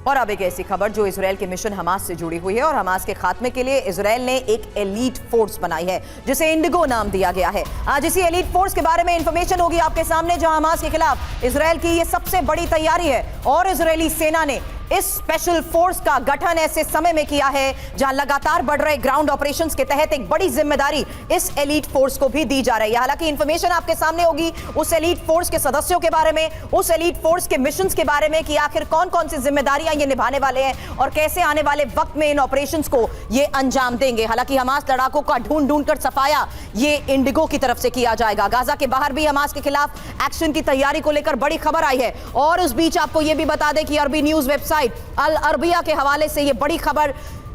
और अब एक ऐसी खबर जो इजराइल के मिशन हमास से जुड़ी हुई है और हमास के खात्मे के लिए इजराइल ने एक एलीट फोर्स बनाई है जिसे इंडिगो नाम दिया गया है। आज इसी एलीट फोर्स के बारे में इंफॉर्मेशन होगी आपके सामने, जहां हमास के खिलाफ इजराइल की यह सबसे बड़ी तैयारी है और इजरायली सेना ने इस स्पेशल फोर्स का गठन ऐसे समय में किया है जहां लगातार बढ़ रहे ग्राउंड ऑपरेशंस के तहत एक बड़ी जिम्मेदारी इस एलीट फोर्स को भी दी जा रही है। हालांकि इंफॉर्मेशन आपके सामने होगी उस एलीट फोर्स के सदस्यों के बारे में, उस एलीट फोर्स के मिशंस के बारे में कि आखिर कौन कौन सी जिम्मेदारियां ये निभाने वाले हैं और कैसे आने वाले वक्त में इन ऑपरेशंस को ये अंजाम देंगे। हालांकि हमास लड़ाकों का ढूंढ कर सफाया ये इंडिगो की तरफ से किया जाएगा। गाजा के बाहर भी हमास के खिलाफ एक्शन की तैयारी को लेकर बड़ी खबर आई है और उस बीच आपको यह भी बता दें कि अरबी न्यूज वेबसाइट अल अरबिया के हवाले से यह बड़ी खबर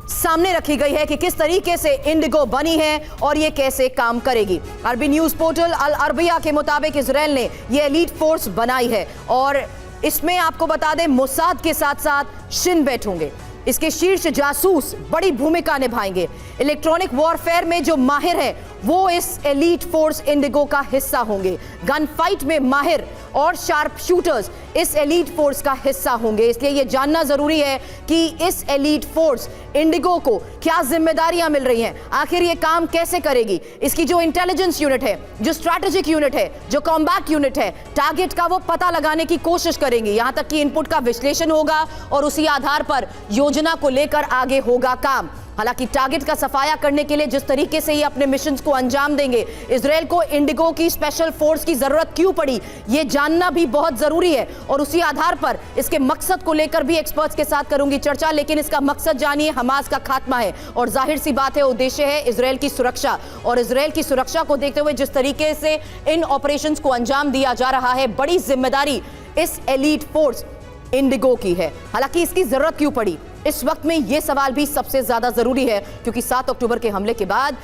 सामने रखी गई है कि किस तरीके से इंडिगो बनी है और ये कैसे काम करेगी। अरबी न्यूज पोर्टल अल अरबिया के मुताबिक इजराइल ने ये एलीट फोर्स बनाई है और इसमें आपको बता दें मोसाद के साथ साथ शिन बेट होंगे। इसके शीर्ष जासूस बड़ी भूमिका निभाएंगे। इलेक्ट्रॉनिक वॉरफेयर में जो माहिर है वो इस एलीट फोर्स इंडिगो का हिस्सा होंगे। गन फाइट में माहिर और शार्प शूटर्स इस एलीट फोर्स का हिस्सा होंगे। इसलिए यह जानना जरूरी है कि इस एलीट फोर्स इंडिगो को क्या जिम्मेदारियां मिल रही हैं, आखिर ये काम कैसे करेगी। इसकी जो इंटेलिजेंस यूनिट है, जो स्ट्रैटेजिक यूनिट है, जो कॉम्बैट यूनिट है, टारगेट का वो पता लगाने की कोशिश करेंगे। यहां तक कि इनपुट का विश्लेषण होगा और उसी आधार पर योजना को लेकर आगे होगा काम। हालांकि टारगेट का सफाया करने के लिए जिस तरीके से ये अपने मिशंस को अंजाम देंगे, इजराइल को इंडिगो की स्पेशल फोर्स की जरूरत क्यों पड़ी ये जानना भी बहुत जरूरी है और उसी आधार पर इसके मकसद को लेकर भी एक्सपर्ट्स के साथ करूंगी चर्चा। लेकिन इसका मकसद जानिए, हमास का खात्मा है और जाहिर सी बात है उद्देश्य है इजराइल की सुरक्षा। और इजराइल की सुरक्षा को देखते हुए जिस तरीके से इन ऑपरेशंस को अंजाम दिया जा रहा है, बड़ी जिम्मेदारी इस एलीट फोर्स इंडिगो की है। हालांकि इसकी जरूरत क्यों पड़ी इस वक्त में यह सवाल भी सबसे ज्यादा जरूरी है, क्योंकि 7 अक्टूबर के हमले के बाद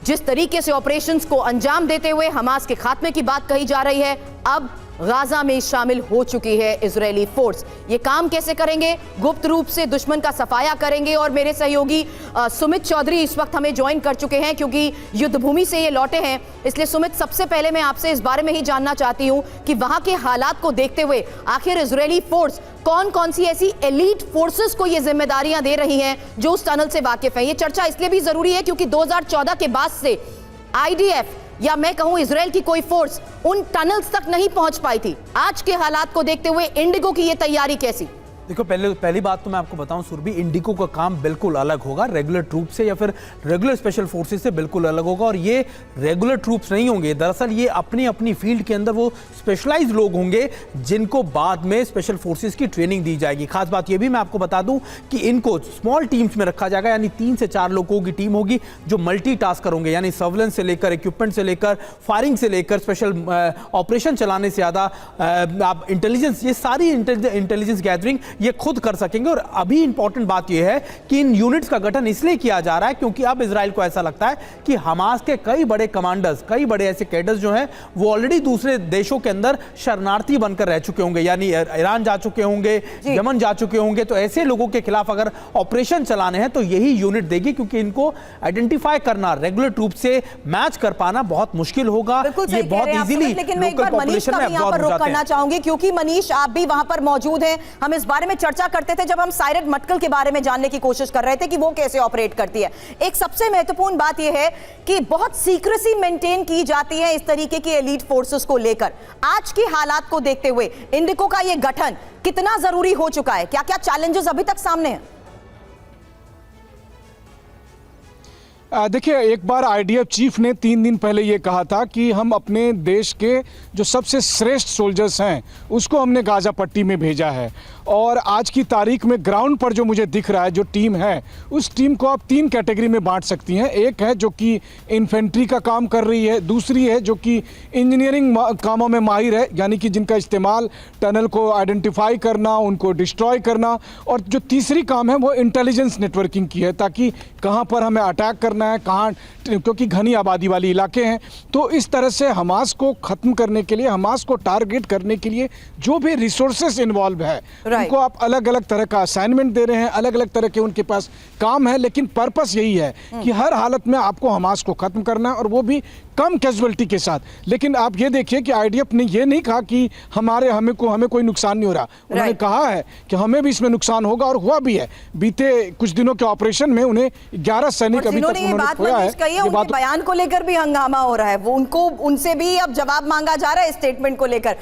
जिस तरीके से ऑपरेशंस को अंजाम देते हुए हमास के खात्मे की बात कही जा रही है, अब गाजा में शामिल हो चुकी है इजरायली फोर्स। ये काम कैसे करेंगे? गुप्त रूप से दुश्मन का सफाया करेंगे और मेरे सहयोगी सुमित चौधरी इस वक्त हमें ज्वाइन कर चुके हैं क्योंकि युद्ध भूमि से ये लौटे हैं। इसलिए सुमित, सबसे पहले मैं आपसे इस बारे में ही जानना चाहती हूं कि वहां के हालात को देखते हुए आखिर इजरायली फोर्स कौन कौन सी ऐसी एलीट फोर्सेस को ये जिम्मेदारियां दे रही हैं जो उस टनल से वाकिफ हैं। ये चर्चा इसलिए भी जरूरी है क्योंकि 2014 के बाद से आईडीएफ या मैं कहूं इजराइल की कोई फोर्स उन टनल्स तक नहीं पहुंच पाई थी। आज के हालात को देखते हुए इंडिगो की ये तैयारी कैसी? देखो, पहली बात तो मैं आपको बताऊं सुरभि, इंडिगो का काम बिल्कुल अलग होगा रेगुलर ट्रूप से या फिर रेगुलर स्पेशल फोर्सेस से बिल्कुल अलग होगा। और ये रेगुलर ट्रूप्स नहीं होंगे, दरअसल ये अपनी अपनी फील्ड के अंदर वो स्पेशलाइज्ड लोग होंगे जिनको बाद में स्पेशल फोर्सेस की ट्रेनिंग दी जाएगी। खास बात ये भी मैं आपको बता दूं कि इनको स्मॉल टीम्स में रखा जाएगा, यानी 3 से 4 लोगों की टीम होगी जो मल्टीटास्कर होंगे, यानी सर्वेलेंस से लेकर इक्विपमेंट से लेकर फायरिंग से लेकर स्पेशल ऑपरेशन चलाने से ज़्यादा आप इंटेलिजेंस, ये सारी इंटेलिजेंस गैदरिंग ये खुद कर सकेंगे। और अभी इंपॉर्टेंट बात यह है कि इन यूनिट्स का गठन इसलिए किया जा रहा है क्योंकि अब इजराइल को ऐसा लगता है कि हमास के कई बड़े कमांडर्स, कई बड़े ऐसे कैडर्स जो हैं वो ऑलरेडी दूसरे देशों के अंदर शरणार्थी बनकर रह चुके होंगे, यानी ईरान जा चुके होंगे, यमन जा चुके होंगे। तो ऐसे लोगों के खिलाफ अगर ऑपरेशन चलाने हैं तो यही यूनिट देगी, क्योंकि इनको आइडेंटिफाई करना, रेगुलर ट्रूप से मैच कर पाना बहुत मुश्किल होगा। ये बहुत इजीली लोकल पॉपुलेशन में अब्सॉर्ब हो जाते हैं। करना चाहूंगी क्योंकि मनीष, आप भी वहां पर मौजूद हैं। हम इस बारे में चर्चा करते थे जब हम सायरन मटकल के बारे में जानने की कोशिश कर रहे थे कि वो कैसे ऑपरेट करती है। एक सबसे महत्वपूर्ण बात यह है कि बहुत सीक्रेसी मेंटेन की जाती है इस तरीके की एलीट फोर्सेस को लेकर। आज की हालात को देखते हुए इंडिगो का यह गठन कितना जरूरी हो चुका है? क्या क्या चैलेंजेस अभी तक सामने हैं? देखिए, एक बार आईडीएफ चीफ ने 3 दिन पहले ये कहा था कि हम अपने देश के जो सबसे श्रेष्ठ सोल्जर्स हैं उसको हमने गाजा पट्टी में भेजा है। और आज की तारीख में ग्राउंड पर जो मुझे दिख रहा है जो टीम है, उस टीम को आप 3 कैटेगरी में बांट सकती हैं। एक है जो कि इन्फेंट्री का काम कर रही है, दूसरी है जो कि इंजीनियरिंग कामों में माहिर है, यानी कि जिनका इस्तेमाल टनल को आइडेंटिफाई करना, उनको डिस्ट्रॉय करना, और जो तीसरी काम है वो इंटेलिजेंस नेटवर्किंग की है, ताकि कहाँ पर हमें अटैक करना है, कहाँ, क्योंकि घनी आबादी वाले इलाके हैं। तो इस तरह से हमास को ख़त्म करने के लिए, हमास को टारगेट करने के लिए जो भी रिसोर्सेस इन्वॉल्व है उनको आप अलग अलग तरह का असाइनमेंट दे रहे हैं, अलग अलग तरह के उनके पास काम है, लेकिन पर्पस यही है कि हर हालत में आपको हमास को खत्म करना है, और वो भी कम कैजुअलिटी के साथ। लेकिन आप ये देखिए कि आईडीएफ ने ये नहीं कहा कि हमें कोई नुकसान नहीं हो रहा। उन्होंने कहा है कि हमें भी इसमें नुकसान होगा, और हुआ भी है। बीते कुछ दिनों के ऑपरेशन में उन्हें 11 सैनिक अभी तक उन्होंने खोया है। ये बात बयान को लेकर भी हंगामा हो रहा है, वो उनसे भी अब जवाब मांगा जा रहा है स्टेटमेंट को लेकर।